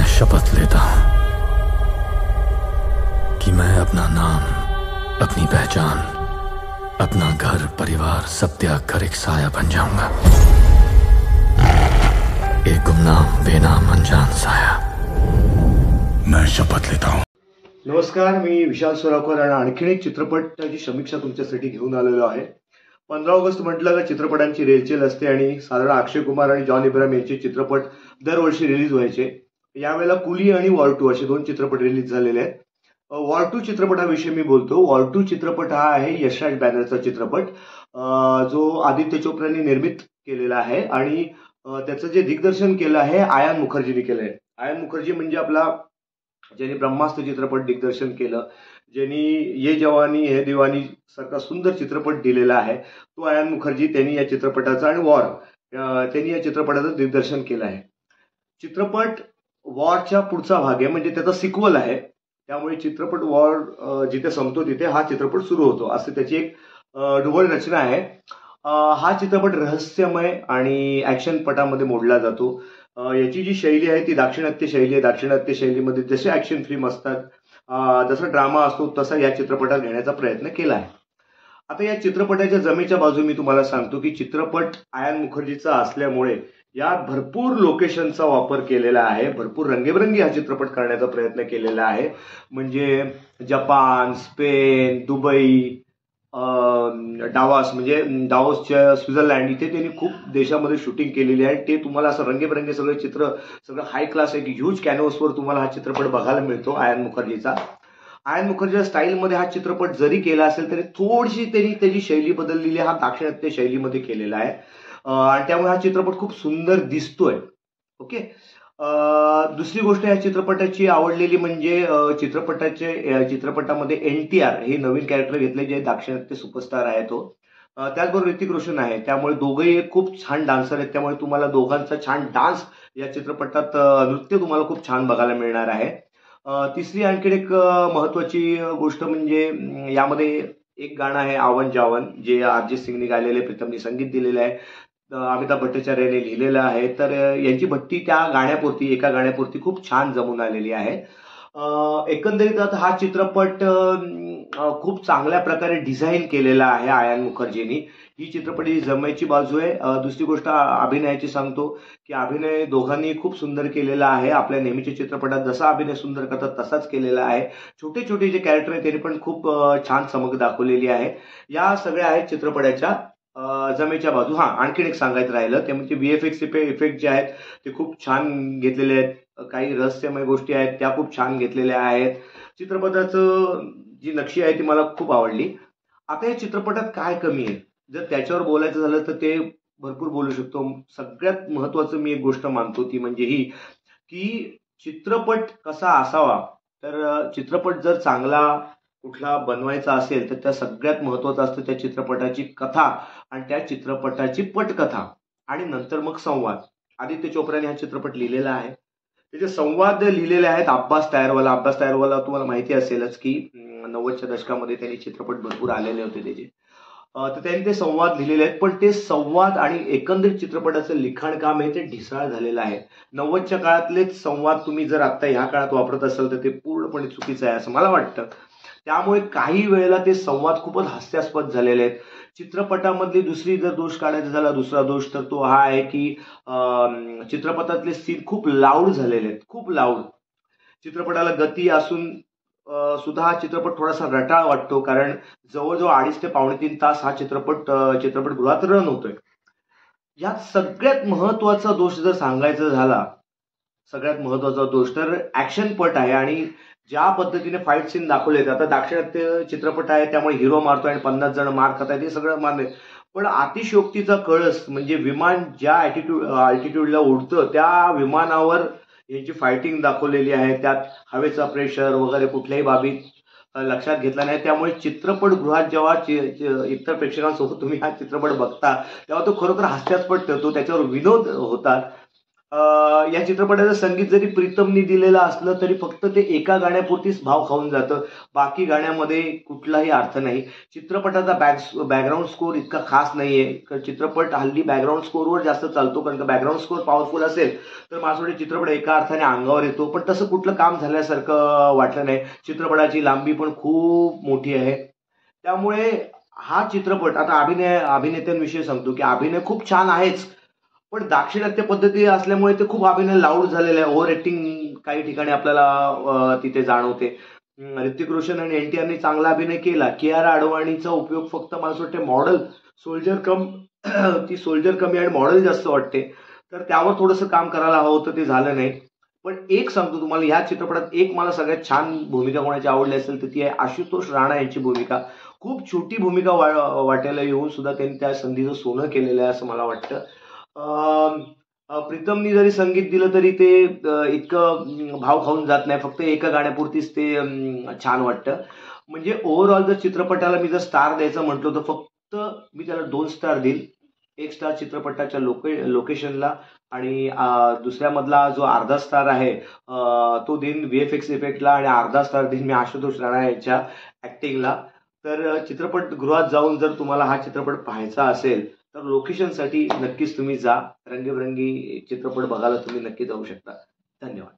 मैं शपथ लेता हूं कि मैं अपना नाम, अपनी पहचान, अपना घर परिवार सब त्याग कर एक साया बन जाऊंगा। एक गुमनाम बेनाम अनजान साया। मैं शपथ लेता हूं। नमस्कार, मी विशाल सोराकर आणि आणखीन एक चित्रपटाची समीक्षा तुमच्यासाठी घेऊन आलेलो आहे। 15 ऑगस्ट म्हटलं का चित्रपटांची रेलचेल असते आणि साधारण अक्षय कुमार आणि जॉन इब्राहिम यांचे चित्रपट दरवर्षी रिलीज व्हायचे। यावेळेला कुली आणि वॉर 2 असे दोन चित्रपट रिलीज झालेले आहेत। वॉर 2 चित्रपटाविषयी मी बोलतो। वॉर 2 चित्रपट हा आहे यशराज बॅनरचा चित्रपट, जो आदित्य चोप्राने निर्मित केलेला आहे आणि त्याचं जे दिग्दर्शन केलं आहे आयान मुखर्जीने केलं आहे। आयान मुखर्जी म्हणजे आपला ज्यांनी ब्रह्मास्त्र चित्रपट दिग्दर्शन केलं, ज्यांनी ये जवानी है दिवानी सारखा सुंदर चित्रपट दिलेला आहे, तो आयान मुखर्जी त्यांनी या चित्रपटाचा आणि वॉर त्यांनी या चित्रपटाचं दिग्दर्शन केलं आहे। चित्रपट वॉरच्या पुढचा भाग आहे, म्हणजे त्याचा सिक्वल आहे। त्यामुळे चित्रपट वॉर जिथे संपतो तिथे हा चित्रपट सुरू होतो, असे त्याची एक ढोबळ रचना आहे। हा चित्रपट रहस्यमय आणि ऍक्शन पटामध्ये मोडला जातो। याची जी शैली आहे ती दाक्षिणात्य शैली आहे। दाक्षिणात्य शैलीमध्ये जसे ऍक्शन फिल्म असतात, जसा ड्रामा असतो, तसा या चित्रपटात घेण्याचा प्रयत्न केला आहे। आता या चित्रपटाच्या जमेच्या बाजू मी तुम्हाला सांगतो की चित्रपट आयान मुखर्जीचा असल्यामुळे यात भरपूर लोकेशनचा वापर केलेला आहे, भरपूर रंगेबरंगी हा चित्रपट करण्याचा प्रयत्न केलेला आहे। म्हणजे जपान, स्पेन, दुबई, डावास म्हणजे डावोसच्या स्वित्झर्लंड, इथे त्यांनी खूप देशामध्ये शूटिंग केलेली आहे। ते तुम्हाला असं रंगेबरंगी सगळे चित्र, सगळं हाय क्लास एक ह्यूज कॅनव्हासवर तुम्हाला हा चित्रपट बघायला मिळतो आयान मुखर्जीचा। आयान मुखर्जीच्या स्टाईलमध्ये हा चित्रपट जरी केला असेल तरी थोडीशी त्यांनी त्याची शैली बदललेली, हा दाक्षिणात्य शैलीमध्ये केलेला आहे आणि त्यामुळे हा चित्रपट खूप सुंदर दिसतोय। ओके, दुसरी गोष्ट या चित्रपटाची आवडलेली म्हणजे चित्रपटामध्ये NTR हे नवीन कॅरेक्टर घेतले, जे दाक्षिणात्य सुपरस्टार आहे तो। त्याचबरोबर ऋतिक रोशन आहे, त्यामुळे दोघंही खूप छान डान्सर आहेत, त्यामुळे तुम्हाला दोघांचा छान डान्स या चित्रपटात, नृत्य तुम्हाला खूप छान बघायला मिळणार आहे। तिसरी आणखी एक महत्वाची गोष्ट म्हणजे यामध्ये एक गाणं आहे आवन जावन, जे अरिजित सिंगने गायलेले, प्रीतमने संगीत दिलेलं आहे, अमिताभ भट्टाचार्याने लिहिलेलं आहे। तर यांची भट्टी त्या गाण्यापुरती, एका गाण्यापुरती खूप छान जमून आलेली आहे। एकंदरीत हा चित्रपट खूप चांगल्या प्रकारे डिझाईन केलेला आहे आयान मुखर्जींनी। ही चित्रपटाची जमायची बाजू आहे। दुसरी गोष्ट अभिनयाची सांगतो की अभिनय दोघांनी खूप सुंदर केलेला आहे। आपल्या नेहमीच्या चित्रपटात जसा अभिनय सुंदर करतात तसाच केलेला आहे। छोटे छोटे जे कॅरेक्टर आहेत त्यांनी पण खूप छान चमक दाखवलेली आहे। या सगळ्या आहेत चित्रपटाच्या जमेच्या बाजू। आणखीन एक सांगायचं राहिलं ते म्हणजे VFX इफेक्ट जे आहेत ते खूप छान घेतलेले आहेत। काही रहस्यमय गोष्टी आहेत त्या खूप छान घेतलेल्या आहेत। चित्रपटाचं जी नक्षी आहे ती मला खूप आवडली। आता या चित्रपटात काय कमी आहे, जर त्याच्यावर बोलायचं झालं तर ते भरपूर बोलू शकतो। सगळ्यात महत्वाचं मी एक गोष्ट मानतो ती म्हणजे ही की चित्रपट कसा असावा, तर चित्रपट जर चांगला कुठला बनवायचा असेल तर त्या सगळ्यात महत्वाचं असतं त्या चित्रपटाची कथा आणि त्या चित्रपटाची पटकथा आणि नंतर मग संवाद। आदित्य चोप्राने हा चित्रपट लिहिलेला आहे, त्याचे संवाद लिहिलेले आहेत अब्बास टायरवाला तुम्हाला माहिती असेलच की 90च्या दशकामध्ये त्यांनी चित्रपट भरपूर आलेले होते त्याचे। तर त्यांनी ते संवाद लिहिलेले आहेत, पण ते संवाद आणि एकंदरीत चित्रपटाचं लिखाण काम आहे ते ढिसाळ झालेलं आहे। 90च्या काळातलेच संवाद तुम्ही जर आता ह्या काळात वापरत असाल तर ते पूर्णपणे चुकीचं आहे असं मला वाटतं। त्यामुळे काही वेळेला ते संवाद खूपच हास्यास्पद झालेले आहेत। चित्रपटामधली दुसरी जर दोष काढायचा झाला, दुसरा दोष तर तो हा आहे की चित्रपटातले सीन खूप लाऊड झालेले आहेत, खूप लाऊड। चित्रपटाला गती असून सुद्धा हा चित्रपट थोडासा रटाळ वाटतो, कारण जवळजवळ 2.5 ते 2.25 तास हा चित्रपटगृहात रन होतोय। यात सगळ्यात महत्वाचा दोष जर सांगायचा झाला, सगळ्यात महत्वाचा दोष तर ऍक्शन पट आहे आणि ज्या पद्धतीने फाईट सीन दाखवले, आता दाक्षिणात्य चित्रपट आहे त्यामुळे हिरो मारतोय आणि 50 जण मार खात आहेत हे सगळं मान्य, पण अतिशयोक्तीचा कळस म्हणजे विमान ज्या अल्टिट्यूडला उडतं त्या विमानावर यांची फायटिंग दाखवलेली आहे। त्यात हवेचा प्रेशर वगैरे कुठल्याही बाबी लक्षात घेतला नाही। त्यामुळे चित्रपटगृहात जेव्हा इतर प्रेक्षकांसोबत तुम्ही हा चित्रपट बघता तेव्हा तो खरोखर हास्यास्पद ठरतो, त्याच्यावर विनोद होतात। या चित्रपटाचं संगीत जरी प्रीतमनी दिलेलं असलं तरी फक्त ते एका गाण्यापुरतीच भाव खाऊन जातं. बाकी गाण्यामध्ये कुठलाही अर्थ नाही. चित्रपटाचा बॅकग्राऊंड स्कोर इतका खास नाहीये. चित्रपट हल्ली बॅकग्राऊंड स्कोरवर जास्त चालतो, कारण का बॅकग्राऊंड स्कोर पॉवरफुल असेल तर माझ्यासाठी चित्रपट एका अर्थाने अंगावर येतो. पण तसं कुठलं काम झाल्यासारखं वाटलं नाही. चित्रपटाची लांबी पण खूप मोठी आहे. त्यामुळे हा चित्रपट, आता अभिनेत्यांविषयी सांगतो की अभिनय खूप छान आहेच, पण दाक्षिणात्य पद्धती असल्यामुळे ते खूप अभिनय लाऊड झालेलं आहे. ओव्हर ऍक्टिंग काही ठिकाणी आपल्याला तिथे जाणवते. ऋतिक रोशन आणि एनटीआरने चांगला अभिनय केला. कियारा अडवाणीचा उपयोग फक्त मला असं वाटतं मॉडेल सोल्जर कम ती सोल्जर कमी आणि मॉडेल जास्त वाटते, तर त्यावर थोडंसं काम करायला हवं होतं, ते झालं नाही. पण एक सांगतो तुम्हाला, ह्या चित्रपटात एक मला सगळ्यात छान भूमिका कोणाची आवडली असेल तर ती आहे आशुतोष राणा यांची भूमिका. खूप छोटी भूमिका वाटायला येऊन सुद्धा त्यांनी त्या संधीचं सोनं केलेलं आहे असं मला वाटतं. प्रीतमनी जरी संगीत दिलं तरी ते इतकं भाव खाऊन जात नाही. फक्त एका गाण्यापुरतीच ते छान वाटतं. म्हणजे ओव्हरऑल जर चित्रपटाला मी जर स्टार द्यायचं म्हटलं तर फक्त मी त्याला 2 स्टार देईल. 1 स्टार चित्रपटाच्या लोकेशनला आणि दुसऱ्या मधला जो अर्धा स्टार आहे तो देईन VFX इफेक्टला, आणि अर्धा स्टार देईन मी आशुतोष राणा यांच्या ऍक्टिंगला. तर चित्रपटगृहात जाऊन जर तुम्हाला हा चित्रपट पाहायचा असेल तर लोकेशनसाठी नक्कीच तुम्ही जा. रंगीबेरंगी चित्रपट बघायला तुम्ही नक्की जाऊ शकता. धन्यवाद.